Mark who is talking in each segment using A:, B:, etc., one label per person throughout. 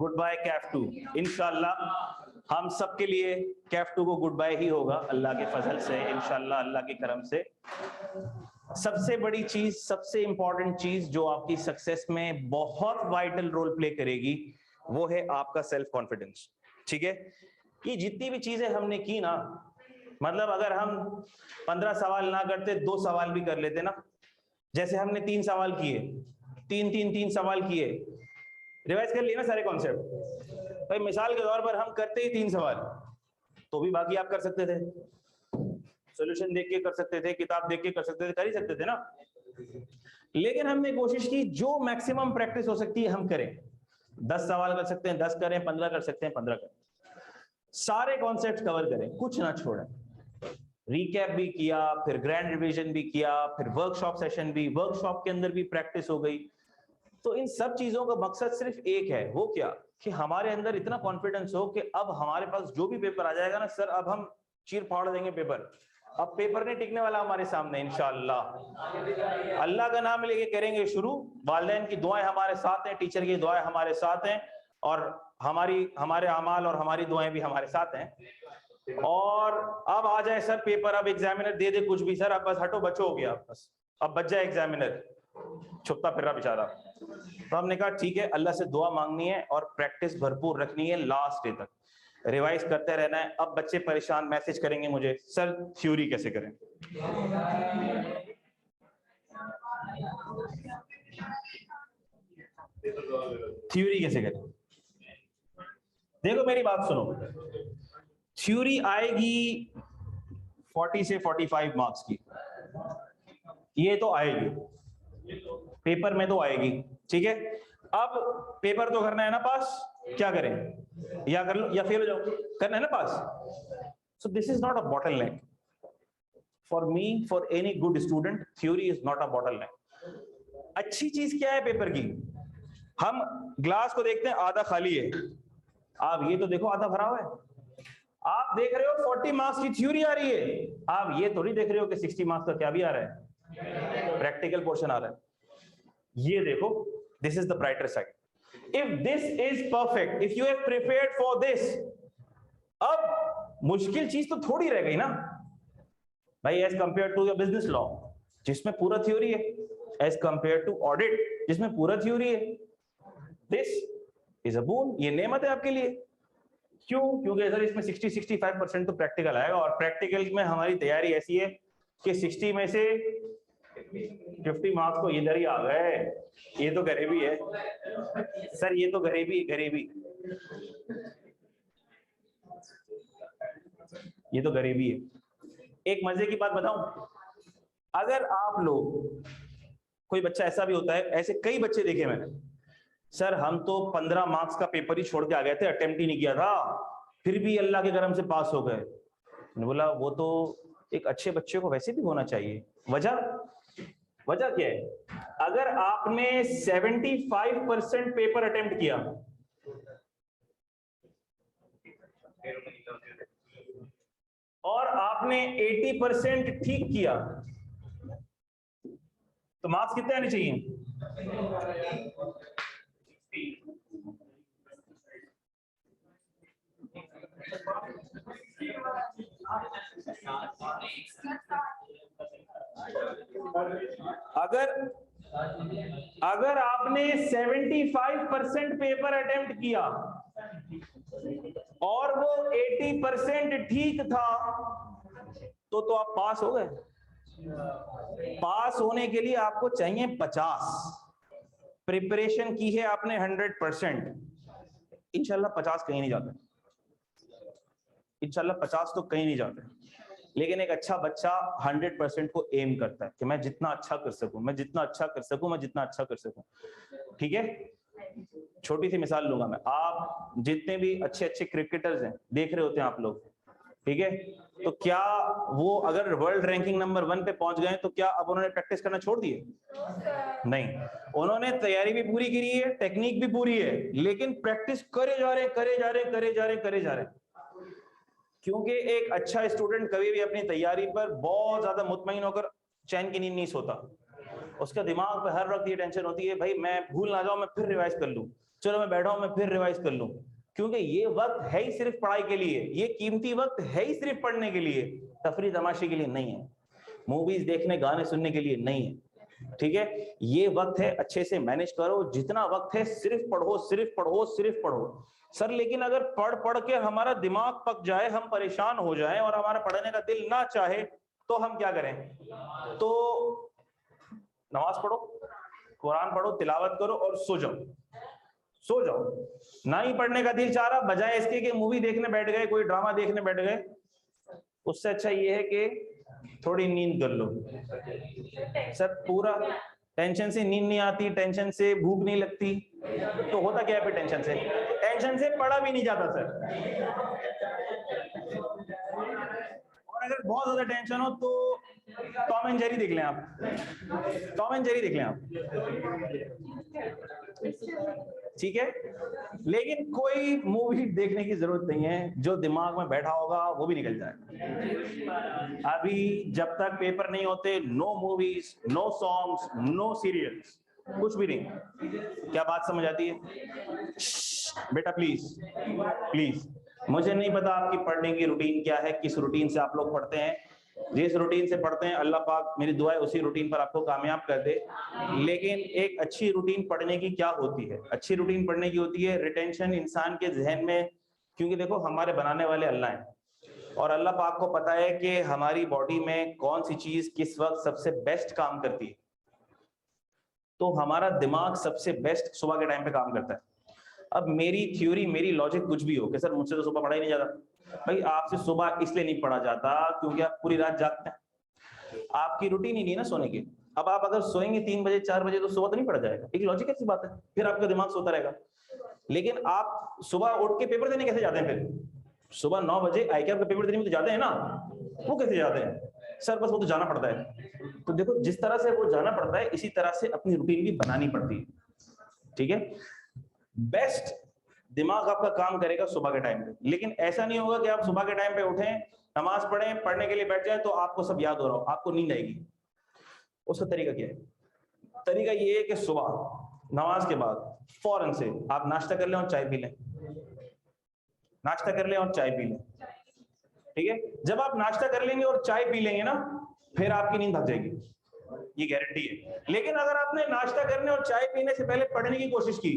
A: Good bye Kaif 2। इंशाल्लाह हम सबके लिए कैफ 2 को गुड बाय ही होगा अल्लाह के फजल से, इंशाल्लाह अल्लाह के करम से। सबसे बड़ी चीज, सबसे इंपॉर्टेंट चीज जो आपकी सक्सेस में बहुत वाइटल रोल प्ले करेगी वो है आपका सेल्फ कॉन्फिडेंस। ठीक है, ये जितनी भी चीजें हमने की ना, मतलब अगर हम 15 सवाल ना करते 2 सवाल भी कर लेते ना, जैसे हमने 3 सवाल किए, 3 सवाल किए, रिवाइज कर लिए ना सारे कॉन्सेप्ट। भाई मिसाल के तौर पर हम करते ही 3 सवाल, तो भी बाकी आप कर सकते थे, सॉल्यूशन देख के कर सकते थे, किताब देख के कर सकते थे, कर ही सकते थे ना। लेकिन हमने कोशिश की जो मैक्सिमम प्रैक्टिस हो सकती है हम करें। 10 सवाल कर सकते हैं 10 करें, 15 कर सकते हैं 15 करें, सारे कॉन्सेप्ट कवर करें, कुछ ना छोड़ें। रिकैप भी किया, फिर ग्रैंड रिवीजन भी किया, फिर वर्कशॉप सेशन भी, वर्कशॉप के अंदर भी प्रैक्टिस हो गई। तो इन सब चीजों का मकसद सिर्फ एक है, वो क्या कि हमारे अंदर इतना कॉन्फिडेंस हो कि अब हमारे पास जो भी पेपर आ जाएगा ना सर, अब हम चीर फाड़ देंगे पेपर। अब पेपर नहीं टिकने वाला हमारे सामने, इंशाअल्लाह अल्लाह का नाम लेके करेंगे शुरू। वालिदैन की दुआएं हमारे साथ हैं, टीचर की दुआएं हमारे साथ हैं, और हमारे अमाल और हमारी दुआएं भी हमारे साथ हैं। और अब आ जाए सर पेपर, अब एग्जामिनर दे दे कुछ भी, सर अब बस हटो बचो हो गया, बस अब बच जाए एग्जामिनर, छुपता फिर रहा बेचारा। तो हमने कहा ठीक है, अल्लाह से दुआ मांगनी है और प्रैक्टिस भरपूर रखनी है, लास्ट डे तक रिवाइज करते रहना है। अब बच्चे परेशान मैसेज करेंगे मुझे, सर थ्योरी कैसे करें? थ्योरी कैसे करें? देखो मेरी बात सुनो, थ्योरी आएगी 40 से 45 मार्क्स की, ये तो आएगी, पेपर में तो आएगी, ठीक है। अब पेपर तो करना है ना पास, क्या करें? या कर लो या फेल हो जाओ, करना है ना pass. So this is not a bottleneck for me, for any good student. Theory is not a bottleneck. अच्छी चीज क्या है पेपर की? हम ग्लास को देखते हैं आधा खाली है, आप ये तो देखो आधा भरा हुआ है। आप देख रहे हो 40 मार्क्स की थ्योरी आ रही है, आप ये थोड़ी देख रहे हो कि 60 मार्क्स का क्या भी आ रहा है, प्रैक्टिकल पोर्शन आ रहा है। ये देखो, this is the brighter side. If this is perfect, if you have prepared for this, अब मुश्किल चीज तो थोड़ी रह गई ना भाई, as compare to your business law जिसमें पूरा थ्योरी है, एज कंपेयर टू ऑडिट जिसमें पूरा थ्योरी है। दिस इज अ बून, ये नेमत है आपके लिए। क्यों? क्योंकि सर इसमें 60-65% तो प्रैक्टिकल आएगा, और प्रैक्टिकल में हमारी तैयारी ऐसी है कि 60 में से 50 मार्क्स तो इधर ही आ गए। ये तो गरीबी है सर, ये तो गरीबी, ये तो गरीबी है। एक मजे की बात बताऊं, अगर आप लोग, कोई बच्चा ऐसा भी होता है, ऐसे कई बच्चे देखे मैंने, सर हम तो 15 मार्क्स का पेपर ही छोड़ के आ गए थे, अटेम्प्ट ही नहीं किया था, फिर भी अल्लाह के करम से पास हो गए। मैंने बोला वो तो एक अच्छे बच्चे को वैसे भी होना चाहिए। वजह क्या है? अगर आपने 75% पेपर अटेम्प्ट किया और आपने 80% ठीक किया, तो मार्क्स कितने आने चाहिए? अगर आपने 75% पेपर अटेम्प्ट किया और वो 80% ठीक था, तो आप पास हो गए। पास होने के लिए आपको चाहिए 50। प्रिपरेशन की है आपने 100%, इंशाल्लाह 50 कहीं नहीं जाते, इंशाल्लाह 50 तो कहीं नहीं जाते। लेकिन एक अच्छा बच्चा 100% को एम करता है कि मैं जितना अच्छा कर सकूं, मैं जितना अच्छा कर सकूं, मैं जितना अच्छा कर सकूं। ठीक है, छोटी सी मिसाल लूंगा मैं। आप जितने भी अच्छे अच्छे क्रिकेटर्स हैं देख रहे होते हैं आप लोग, ठीक है, तो क्या वो अगर वर्ल्ड रैंकिंग नंबर 1 पे पहुंच गए तो क्या अब उन्होंने प्रैक्टिस करना छोड़ दिए? नहीं, उन्होंने तैयारी भी पूरी करी है, टेक्निक भी पूरी है, लेकिन प्रैक्टिस करे जा रहे। क्योंकि एक अच्छा स्टूडेंट कभी भी अपनी तैयारी पर बहुत ज्यादा मुतमईन होकर चैन की नींद नहीं सोता। उसका दिमाग पे हर वक्त ये टेंशन होती है, भाई मैं भूल ना जाऊं, मैं फिर रिवाइज कर लूं, चलो मैं बैठा हूं मैं फिर रिवाइज कर लूं, क्योंकि ये वक्त है ही सिर्फ पढ़ाई के लिए, ये कीमती वक्त है ही सिर्फ पढ़ने के लिए, तफरी तमाशे के लिए नहीं है, मूवीज देखने गाने सुनने के लिए नहीं है। ठीक है, ये वक्त है, अच्छे से मैनेज करो, जितना वक्त है सिर्फ पढ़ो सिर्फ पढ़ो सिर्फ पढ़ो। सर लेकिन अगर पढ़ पढ़ के हमारा दिमाग पक जाए, हम परेशान हो जाएं और हमारा पढ़ने का दिल ना चाहे तो हम क्या करें? तो नमाज पढ़ो, कुरान पढ़ो, तिलावत करो और सो जाओ, सो जाओ। ना ही पढ़ने का दिल चाह रहा, बजाय इसके कि मूवी देखने बैठ गए, कोई ड्रामा देखने बैठ गए, उससे अच्छा ये है कि थोड़ी नींद कर लो। सर पूरा टेंशन से नींद नहीं आती, टेंशन से भूख नहीं लगती, तो होता क्या है फिर? टेंशन से पढ़ा भी नहीं जाता सर। और अगर बहुत ज्यादा टेंशन हो तो टॉम एंड जेरी देख लें आप, टॉम एंड जेरी देख लें आप, ठीक है। लेकिन कोई मूवी देखने की जरूरत नहीं है, जो दिमाग में बैठा होगा वो भी निकल जाएगा। अभी जब तक पेपर नहीं होते, no movies, no songs, no serials, कुछ भी नहीं। क्या बात समझ आती है? बेटा प्लीज प्लीज, मुझे नहीं पता आपकी पढ़ने की रूटीन क्या है, किस रूटीन से आप लोग पढ़ते हैं, जिस रूटीन से पढ़ते हैं अल्लाह पाक, मेरी दुआ है उसी रूटीन पर आपको कामयाब कर दे। लेकिन एक अच्छी रूटीन पढ़ने की क्या होती है? अच्छी रूटीन पढ़ने की होती है रिटेंशन इंसान के जहन में, क्योंकि देखो हमारे बनाने वाले अल्लाह हैं और अल्लाह पाक को पता है कि हमारी बॉडी में कौन सी चीज किस वक्त सबसे बेस्ट काम करती है। तो हमारा दिमाग सबसे बेस्ट सुबह के टाइम पे काम करता है। अब मेरी थ्योरी, मेरी लॉजिक कुछ भी हो कि सर मुझसे तो सुबह पढ़ा ही नहीं जाता, भाई आपसे सुबह इसलिए नहीं पढ़ा जाता क्योंकि आप पूरी रात जागते हैं, आपकी रूटीन ही नहीं है ना सोने की। अब आप अगर सोएंगे 3 बजे 4 बजे तो सुबह तो नहीं पढ़ा जाएगा, एक लॉजिकल सी बात है, फिर आपका दिमाग सोता रहेगा। लेकिन आप सुबह उठ के पेपर देने कैसे जाते हैं? फिर सुबह 9 बजे आई कैप का पेपर देने में तो जाते हैं ना, वो कैसे जाते हैं? सर बस वो तो जाना पड़ता है। तो देखो जिस तरह से वो जाना पड़ता है, इसी तरह से अपनी रूटीन भी बनानी पड़ती है। ठीक है, बेस्ट दिमाग आपका काम करेगा सुबह के टाइम पे। लेकिन ऐसा नहीं होगा कि आप सुबह के टाइम पे उठें, नमाज पढ़ें, पढ़ने के लिए बैठ जाए तो आपको सब याद हो रहा हो, आपको नींद आएगी। उसका तरीका क्या है? तरीका ये है कि सुबह नमाज के बाद फौरन से आप नाश्ता कर लें और चाय पी लें, नाश्ता कर लें और चाय पी लें। ठीक है, जब आप नाश्ता कर लेंगे और चाय पी लेंगे ना, फिर आपकी नींद भाग जाएगी, ये गारंटी है। लेकिन अगर आपने नाश्ता करने और चाय पीने से पहले पढ़ने की कोशिश की,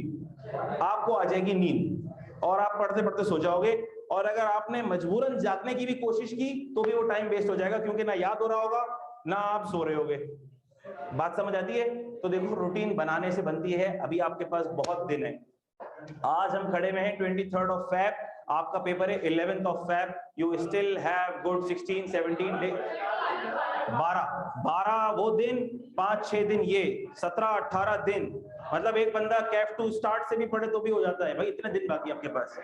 A: आपको आ जाएगी नींद और आप पढ़ते पढ़ते सो जाओगे। और अगर आपने मजबूरन जागने की भी कोशिश की तो भी वो टाइम वेस्ट हो जाएगा, क्योंकि ना याद हो रहा होगा ना आप सो रहे होगे। बात समझ आती है? तो देखो रूटीन बनाने से बनती है। अभी आपके पास बहुत दिन है, आज हम खड़े में हैं 23rd ऑफ फेब, आपका पेपर है 11th of Feb, you still have good 16-17 day, 12 वो दिन, 5-6 दिन ये, 17-18 दिन, मतलब एक बंदा कैफ टू स्टार्ट से भी पढ़े तो भी हो जाता है भाई। इतने दिन बाकी आपके पास।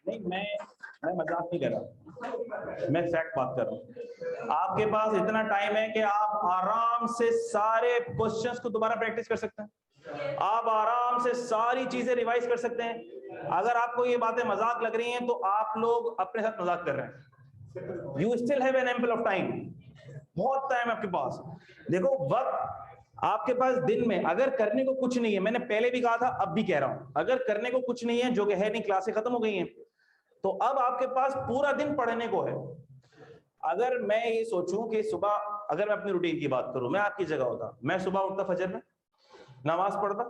A: नहीं, मैं मजाक नहीं कर रहा, मैं फैक्ट बात कर रहा हूँ। आपके पास इतना टाइम है कि आप आराम से सारे क्वेश्चंस को दोबारा प्रैक्टिस कर सकते हैं, आप आराम से सारी चीजें रिवाइज कर सकते हैं। अगर आपको ये बातें मजाक लग रही हैं तो आप लोग अपने साथ मजाक कर रहे हैं। You still have an ample of time, बहुत टाइम आपके पास। देखो वक्त आपके पास दिन में अगर करने को कुछ नहीं है, मैंने पहले भी कहा था अब भी कह रहा हूं, अगर करने को कुछ नहीं है, जो कि है नहीं, क्लासें खत्म हो गई हैं, तो अब आपके पास पूरा दिन पढ़ने को है। अगर मैं ये सोचूं कि सुबह, अगर मैं अपनी रूटीन की बात करूं, मैं आपकी जगह होता, मैं सुबह उठता, फजर में नमाज पढ़ता,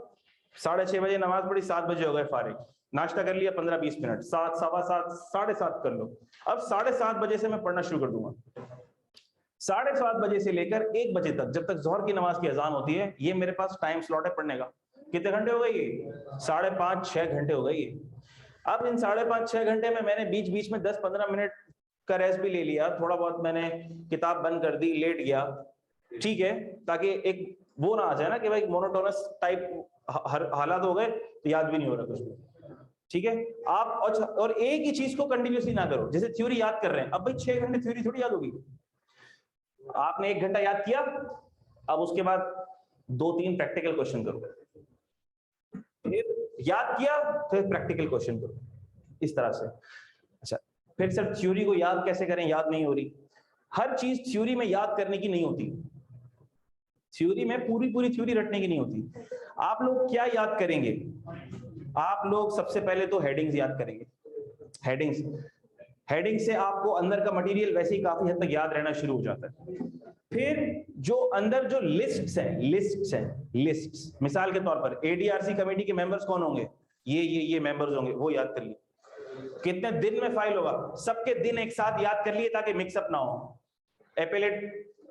A: 6:30 बजे नमाज पढ़ी, 7 बजे हो गए फारिग, नाश्ता कर लिया 15-20 मिनट, 7, 7:15, 7:30 कर लो। अब 7:30 बजे से मैं पढ़ना शुरू कर दूंगा, 7:30 बजे से लेकर 1 बजे तक, जब तक जोहर की नमाज की अजान होती है, ये मेरे पास टाइम स्लॉट है पढ़ने का। कितने घंटे हो गए ये? 5.5-6 घंटे हो गए ये। अब इन 5.5-6 घंटे में मैंने बीच बीच में 10-15 मिनट का रेस्ट भी ले लिया, थोड़ा बहुत मैंने किताब बंद कर दी, लेट गया, ठीक है, ताकि एक वो ना आ जाए ना कि भाई मोनोटोनस टाइप हालात हो गए तो याद भी नहीं हो रहा कुछ भी। ठीक है, आप और एक ही चीज को कंटिन्यूसली ना करो। जैसे थ्योरी याद कर रहे हैं, अब भाई 6 घंटे थ्योरी थोड़ी याद होगी। आपने 1 घंटा याद किया, अब उसके बाद 2-3 प्रैक्टिकल क्वेश्चन करो, फिर याद किया, फिर प्रैक्टिकल क्वेश्चन करो, इस तरह से। अच्छा, फिर सर थ्योरी को याद कैसे करें, याद नहीं हो रही। हर चीज थ्योरी में याद करने की नहीं होती, थ्योरी में पूरी थ्योरी रटने की नहीं होती। आप लोग क्या याद करेंगे? आप लोग सबसे पहले तो हेडिंग्स याद करेंगे। हेडिंग से आपको अंदर का मटेरियल वैसे ही काफी हद तक याद रहना शुरू हो जाता है। फिर जो अंदर जो लिस्ट्स मिसाल के तौर पर एडीआरसी कमेटी के मेंबर्स कौन होंगे, ये मेंबर्स होंगे, वो याद कर लिए। कितने दिन में फाइल होगा, सबके दिन एक साथ याद कर लिए ताकि मिक्सअप ना हो। एपेलेट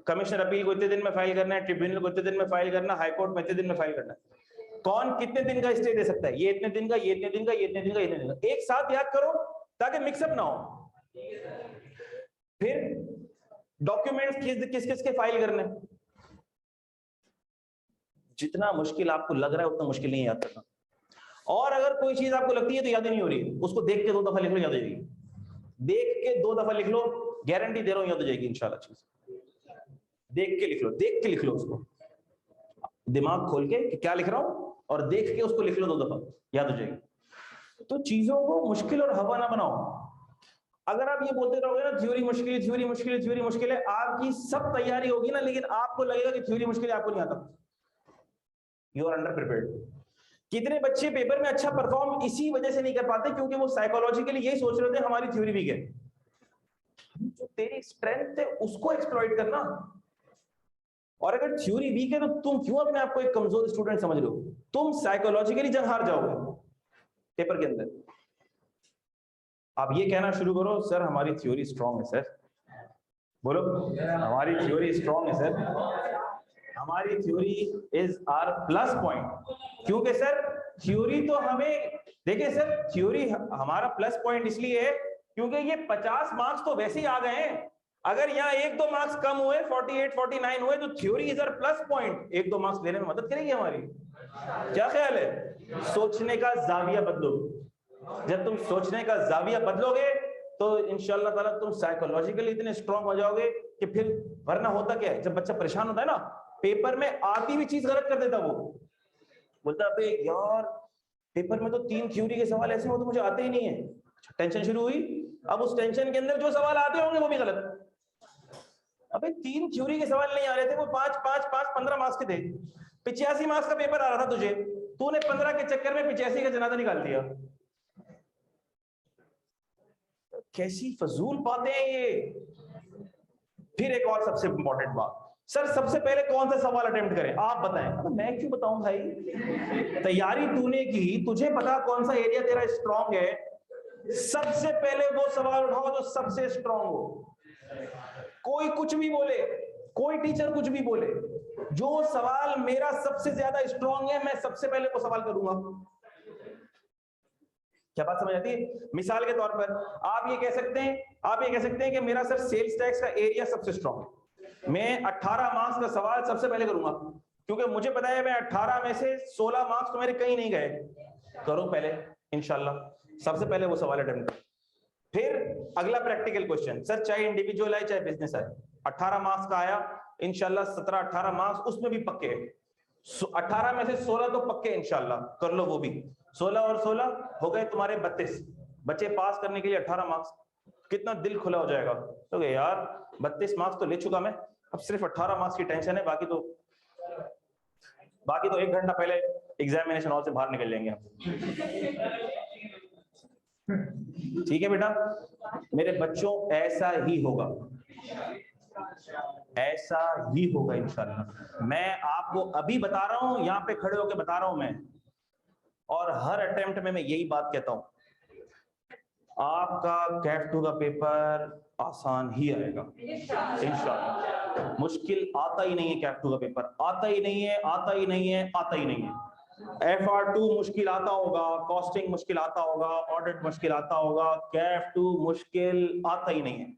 A: कमिश्नर अपील को इतने दिन में फाइल करना है, ट्रिब्यूनल को इतने दिन में फाइल करना, हाई कोर्ट में इतने दिन में फाइल करना है। कौन कितने दिन का स्टे दे सकता है, ये इतने दिन का, ये इतने दिन का, ये इतने दिन का, ये इतने दिन का, एक साथ याद करो ताकि मिक्सअप ना हो। फिर डॉक्यूमेंट्स किस किस के फाइल करने, जितना मुश्किल आपको लग रहा है उतना मुश्किल नहीं याद करना। और अगर कोई चीज आपको लगती है तो याद ही नहीं हो रही, उसको देख के 2 दफा लिख लो, याद हो जाएगी। देख के 2 दफा लिख लो, गारंटी दे रहा हूं याद हो जाएगी इंशाल्लाह। चीज देख के लिख लो उसको, दिमाग खोल के कि क्या लिख रहा हूं, और देख के उसको लिख लो 2 दफा, याद हो जाएगी। तो चीजों को मुश्किल और हवा ना बनाओ। अगर आप ये बोलते रहोगे ना थ्योरी मुश्किल है, आपकी सब तैयारी होगी ना, लेकिन आपको लगेगा कि थ्योरी मुश्किल है, आपको नहीं आता, यू आर अंडर प्रिपेयर्ड। कितने बच्चे पेपर में अच्छा परफॉर्म इसी वजह से नहीं कर पाते क्योंकि वो साइकोलॉजिकली यही सोच रहे थे हमारी थ्योरी वीक है। जो तेरी स्ट्रेंथ है उसको एक्सप्लॉइट करना। और अगर थ्योरी वीक है तो तुम क्यों अपने आप को एक कमजोर स्टूडेंट समझ रहे हो? तुम साइकोलॉजिकली जंग हार जाओगे पेपर के अंदर। आप ये कहना शुरू करो, सर हमारी थ्योरी स्ट्रांग है सर, बोलो हमारी थ्योरी स्ट्रांग है सर, हमारी theory is our plus point. क्योंकि सर थ्योरी तो हमें, देखिए सर थ्योरी हमारा प्लस पॉइंट इसलिए है क्योंकि ये 50 मार्क्स तो वैसे ही आ गए हैं। अगर यहाँ 1-2 मार्क्स कम हुए, 48 49 हुए, तो theory is our plus point, 1-2 marks लेने में मदद करेगी हमारी। क्या ख्याल है? सोचने का जाविया बदलो। जब तुम सोचने का जाविया बदलोगे तो इंशाअल्लाह ताला तुम साइकोलॉजिकली इतने स्ट्रांग हो जाओगे कि फिर, वरना होता क्या है, जब बच्चा परेशान होता है ना, पेपर में आती हुई चीज गलत कर देता, वो बोलता है यार पेपर में तो 3 थ्योरी के सवाल ऐसे हो तो मुझे आते ही नहीं है। टेंशन शुरू हुई, अब उस टेंशन के अंदर जो सवाल आते होंगे वो भी गलत। अबे 3 थ्योरी के सवाल नहीं आ रहे थे, वो 5 15 मार्क्स के थे। 85 मार्क्स का पेपर आ रहा था तुझे, तूने 15 के चक्कर में 85 का जनाजा निकाल दिया। कैसी फजूल बातें हैं ये। फिर एक और सबसे इंपॉर्टेंट बात, सर सबसे पहले कौन सा सवाल अटेम्प्ट करें, आप बताएं। तो मैं क्यों बताऊं भाई, तैयारी तूने की, तुझे पता कौन सा एरिया तेरा स्ट्रांग है, सबसे पहले वो सवाल उठाओ जो सबसे स्ट्रांग हो। कोई कुछ भी बोले, कोई टीचर कुछ भी बोले, जो सवाल मेरा सबसे ज्यादा स्ट्रांग है मैं सबसे पहले वो सवाल करूंगा। क्या बात समझ आती है? मिसाल के तौर पर आप ये कह सकते हैं कि मेरा सर सेल्स टैक्स का एरिया सबसे स्ट्रांग है, मैं 18 मार्क्स का सवाल सबसे पहले करूंगा क्योंकि मुझे पता है मैं 18 में से 16 मार्क्स तो मेरे कहीं नहीं गए। करो पहले इंशाल्लाह, सबसे पहले वो सवाल अटेम्प्ट करो। फिर अगला प्रैक्टिकल क्वेश्चन, सर चाहे इंडिविजुअल आए चाहे बिजनेस आए, 18 मार्क्स का आया इंशाल्लाह, 17-18 मार्क्स उसमें भी पक्के हैं, 18 में से 16 तो पक्के इंशाल्लाह, कर लो वो भी। 16 और 16 हो गए तुम्हारे 32 बच्चे, पास करने के लिए 18 मार्क्स। कितना दिल खुला हो जाएगा तो यार 32 मार्क्स तो ले चुका मैं, अब सिर्फ 18 मार्क्स की टेंशन है, बाकी तो 1 घंटा पहले एग्जामिनेशन हॉल से बाहर निकल जाएंगे हम। ठीक है बेटा, मेरे बच्चों ऐसा ही होगा, ऐसा ही होगा इंशाल्लाह। मैं आपको अभी बता रहा हूं, यहां पे खड़े होकर बता रहा हूं मैं, और हर अटेम्प्ट में मैं यही बात कहता हूं, आपका कैफ 2 का पेपर आसान ही आएगा इंशाल्लाह। मुश्किल आता ही नहीं है, कैफ 2 का पेपर आता ही नहीं है, आता ही नहीं है, आता ही नहीं है। FR2 मुश्किल आता होगा, कॉस्टिंग मुश्किल आता होगा, ऑडिट मुश्किल आता होगा, कैफ 2 मुश्किल आता ही नहीं है।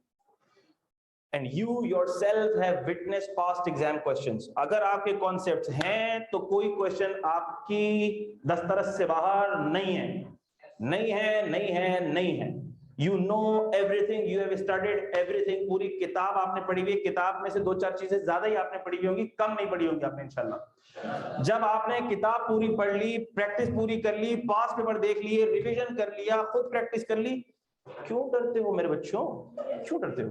A: And you yourself have witnessed past exam questions. अगर आपके कॉन्सेप्ट्स हैं तो कोई क्वेश्चन आपकी दस्तरस से बाहर नहीं है, नहीं है, नहीं है, नहीं है। You know everything, you have studied everything. पूरी किताब आपने पढ़ी हुई है, किताब में से 2-4 चीजें ज्यादा ही आपने पढ़ी हुई होंगी, कम नहीं पढ़ी होंगी आपने इंशाल्लाह। जब आपने किताब पूरी पढ़ ली, प्रैक्टिस पूरी कर ली, पास पेपर देख लिए, रिवीजन कर लिया, खुद प्रैक्टिस कर ली, क्यों डरते हो मेरे बच्चों, क्यों डरते हो?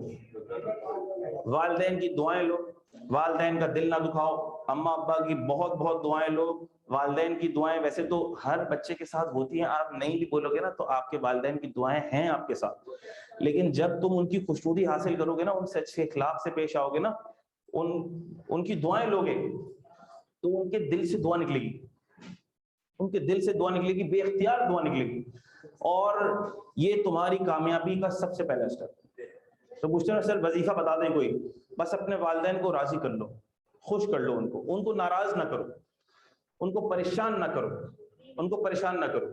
A: वालिदैन की दुआएं लो, वालिदैन का दिल ना दुखाओ, अम्मा अब्बा की बहुत बहुत दुआएं लो। वालिदैन की दुआएं वैसे तो हर बच्चे के साथ होती हैं, आप नहीं भी बोलोगे ना तो आपके वालिदैन की दुआएं हैं आपके साथ, लेकिन जब तुम उनकी खुशनुदी हासिल करोगे ना, उनसे अच्छे इखलाक से पेश आओगे ना, उनकी दुआएं लोगे, तो उनके दिल से दुआ निकलेगी, उनके दिल से दुआ निकलेगी, बेइख्तियार दुआ निकलेगी, और ये तुम्हारी कामयाबी का सबसे पहला स्टेप। तो पूछते हैं सर वजीफा बता दें कोई? बस अपने वालिदैन को राजी कर लो, खुश कर लो, उनको नाराज ना करो, उनको परेशान ना करो, उनको परेशान ना करो।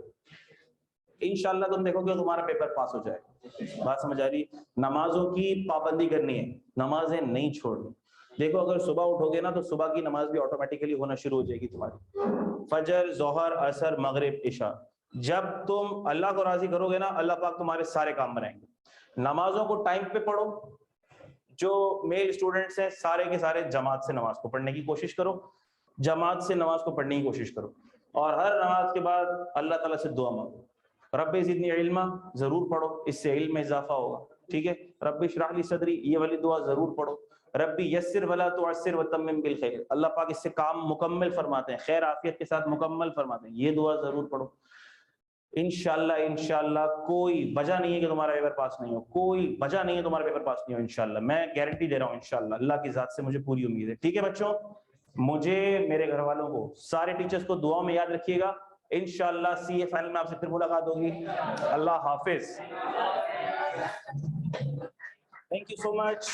A: इंशाल्लाह तुम देखोगे तुम्हारा पेपर पास हो जाएगा। बात समझ आ रही? नमाजों की पाबंदी करनी है, नमाजें नहीं छोड़नी। देखो अगर सुबह उठोगे ना तो सुबह की नमाज भी ऑटोमेटिकली होना शुरू हो जाएगी तुम्हारी, फजर, जोहर, असर, मगरिब, इशा। जब तुम अल्लाह को राजी करोगे ना, अल्लाह पाक तुम्हारे सारे काम बनाएंगे। नमाजों को टाइम पे पढ़ो, जो मेल स्टूडेंट्स हैं सारे के सारे जमात से नमाज को पढ़ने की कोशिश करो, जमात से नमाज को पढ़ने की कोशिश करो, और हर नमाज के बाद अल्लाह ताला से दुआ मांगो, रब्बे ज़िदनी इल्मा जरूर पढ़ो, इससे इल्म में इजाफा होगा, ठीक है। रब्बी इश्रह ली सदरी, ये वाली दुआ जरूर पढ़ो। रब्बी यस्सिर वला तुअस्सिर वतम्मिम बिल खैर, अल्लाह पाक इससे काम मुकम्मल फरमाते हैं, खैर आफियत के साथ मुकम्मल फरमाते हैं, ये दुआ जरूर पढ़ो। इंशाल्लाह इंशाल्लाह कोई वजह नहीं है कि तुम्हारा पेपर पास नहीं हो, कोई वजह नहीं है तुम्हारा पेपर पास नहीं हो, इंशाल्लाह मैं गारंटी दे रहा हूँ, इंशाल्लाह अल्लाह की जात से मुझे पूरी उम्मीद है। ठीक है बच्चों, मुझे, मेरे घर वालों को, सारे टीचर्स को दुआ में याद रखिएगा। इंशाल्लाह सीए फाइनल में आपसे फिर मुलाकात होगी। अल्लाह हाफिज, थैंक यू सो मच।